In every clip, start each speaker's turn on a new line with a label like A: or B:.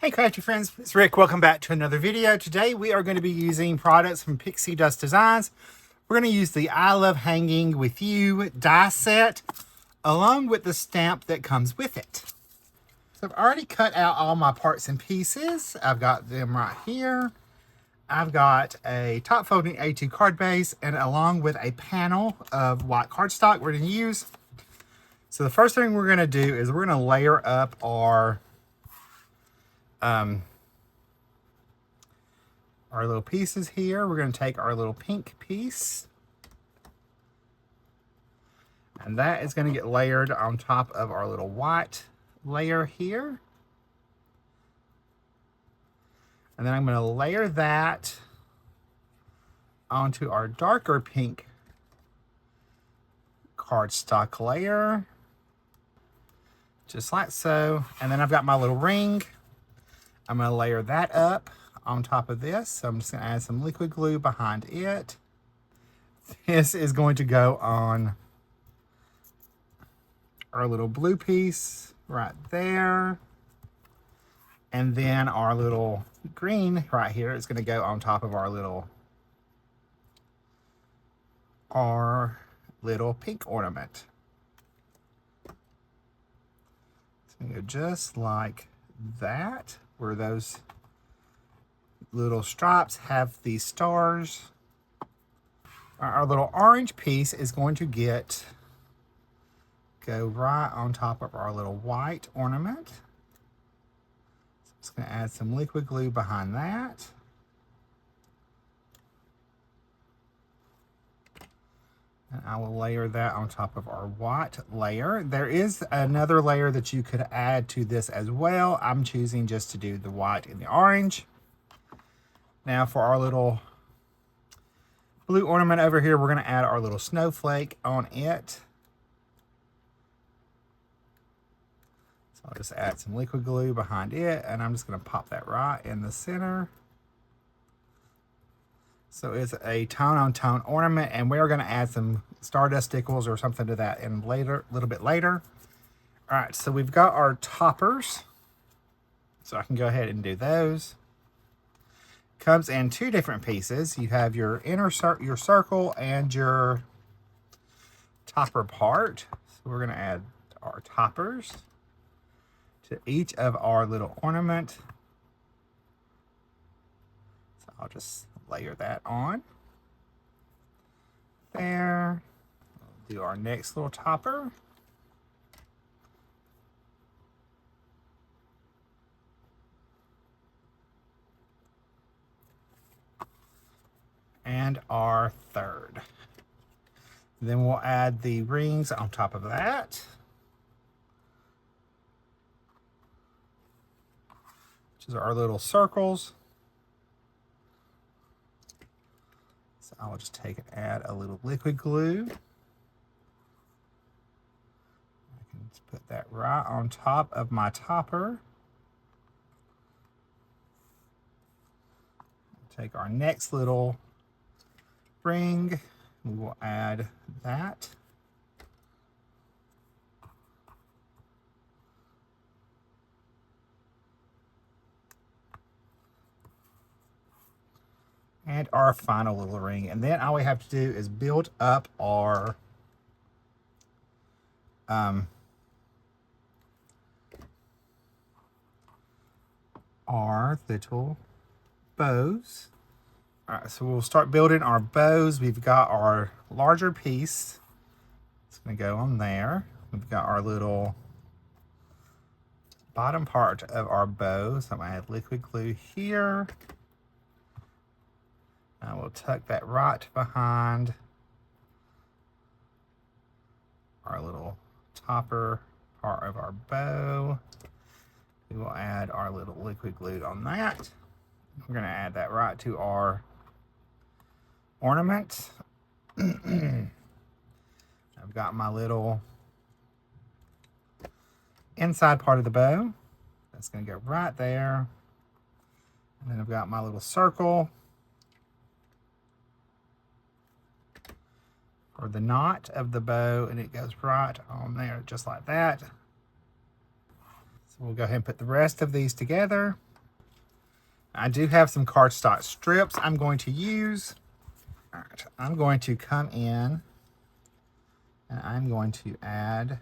A: Hey crafty friends, it's Rick. Welcome back to another video. Today we are going to be using products from Pixi Dust Designs. We're going to use the I Love Hanging With You die set along with the stamp that comes with it. So I've already cut out all my parts and pieces. I've got them right here. I've got a top folding A2 card base and along with a panel of white cardstock we're going to use. So the first thing we're going to do is we're going to layer up our little pieces here. We're going to take our little pink piece, and that is going to get layered on top of our little white layer here. And then I'm going to layer that onto our darker pink cardstock layer, just like so. And then I've got my little ring. I'm going to layer that up on top of this. So I'm just going to add some liquid glue behind it. This is going to go on our little blue piece right there. And then our little green right here is going to go on top of our little pink ornament. It's going to go just like that, where those little stripes have these stars. Our little orange piece is going to go right on top of our little white ornament. So I'm just going to add some liquid glue behind that. And I will layer that on top of our white layer. There is another layer that you could add to this as well. I'm choosing just to do the white and the orange. Now for our little blue ornament over here, we're going to add our little snowflake on it. So I'll just add some liquid glue behind it, and I'm just going to pop that right in the center. So it's a tone-on-tone ornament, and we're going to add some Stardust Stickles or something to that in later, a little bit later. All right, so we've got our toppers. So I can go ahead and do those. Comes in two different pieces. You have your your circle and your topper part. So we're going to add our toppers to each of our little ornament. So I'll just layer that on there. We'll do our next little topper. And our third. Then we'll add the rings on top of that, which is our little circles. So I'll just take and add a little liquid glue. I can just put that right on top of my topper. Take our next little ring, we will add that. And our final little ring. And then all we have to do is build up our little bows. All right, so we'll start building our bows. We've got our larger piece. It's going to go on there. We've got our little bottom part of our bow. So I'm going to add liquid glue here. I will tuck that right behind our little topper part of our bow. We will add our little liquid glue on that. We're going to add that right to our ornament. I've got my little inside part of the bow. That's going to go right there. And then I've got my little circle or the knot of the bow, and it goes right on there just like that. So we'll go ahead and put the rest of these together. I do have some cardstock strips I'm going to use. All right, I'm going to come in and I'm going to add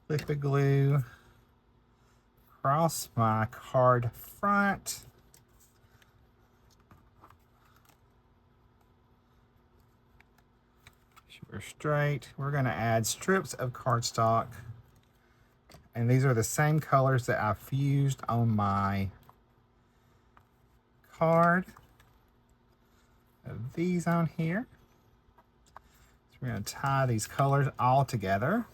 A: liquid glue across my card front. We're straight. We're going to add strips of cardstock, and these are the same colors that I fused on my card. Of these on here. So we're going to tie these colors all together.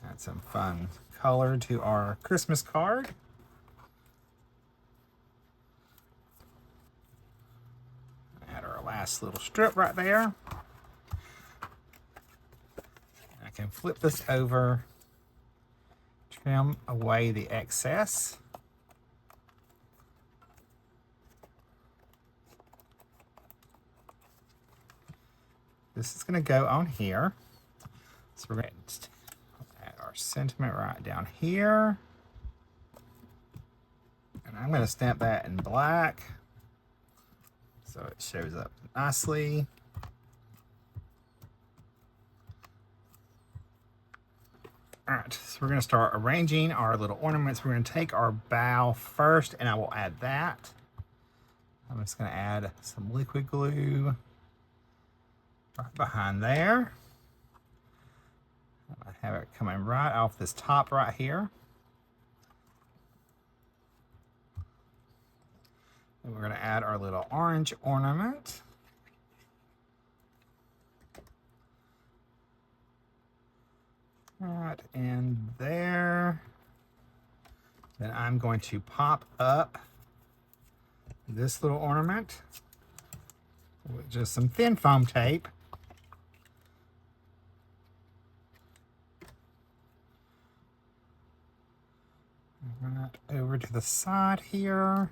A: Add some fun color to our Christmas card. Add our last little strip right there. I can flip this over, trim away the excess. This is going to go on here. So we're going to add our sentiment right down here. And I'm going to stamp that in black so it shows up nicely. All right, so we're going to start arranging our little ornaments. We're going to take our bow first, and I will add that. I'm just going to add some liquid glue right behind there. I have it coming right off this top right here. And we're going to add our little orange ornament. Right in there. Then I'm going to pop up this little ornament with just some thin foam tape. Right over to the side here.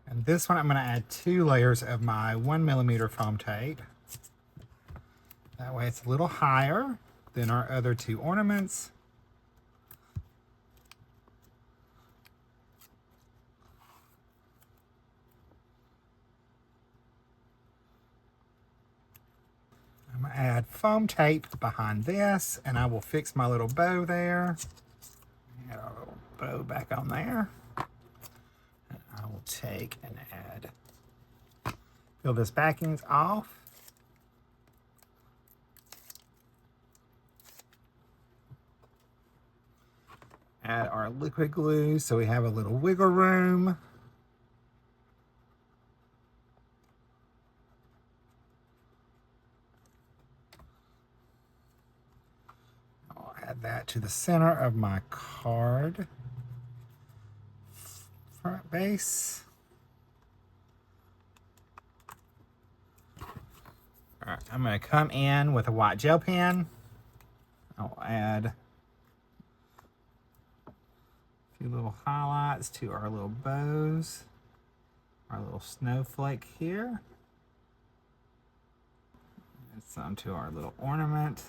A: And this one I'm going to add 2 layers of my 1mm foam tape. That way it's a little higher than our other 2 ornaments. I'm going to add foam tape behind this, and I will fix my little bow there. Add our little bow back on there. And I will take and add, peel this backings off. Add our liquid glue so we have a little wiggle room. I'll add that to the center of my card front base. All right, I'm going to come in with a white gel pen. I'll add a few little highlights to our little bows, our little snowflake here. Add some to our little ornament.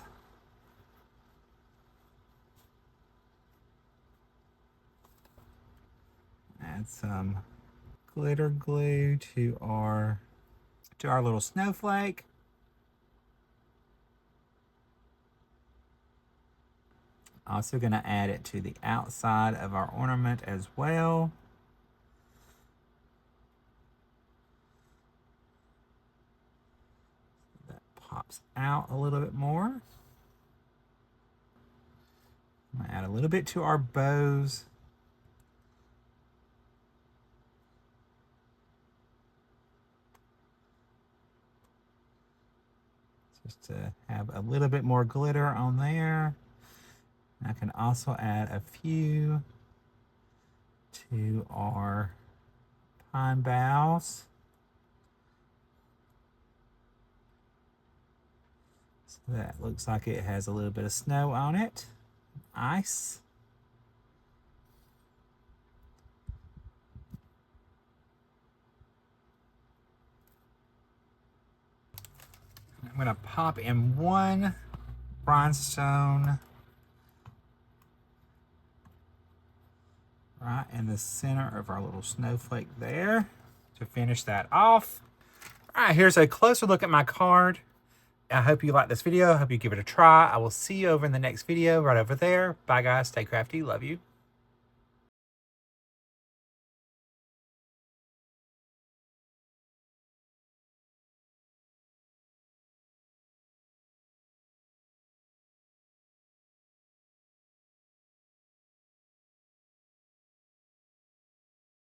A: Add some glitter glue to our little snowflake. Also going to add it to the outside of our ornament as well. That pops out a little bit more. I'm going to add a little bit to our bows. Just to have a little bit more glitter on there. I can also add a few to our pine boughs. So that looks like it has a little bit of snow on it. Ice. I'm going to pop in one rhinestone right in the center of our little snowflake there to finish that off. All right, here's a closer look at my card. I hope you like this video. I hope you give it a try. I will see you over in the next video right over there. Bye, guys. Stay crafty. Love you.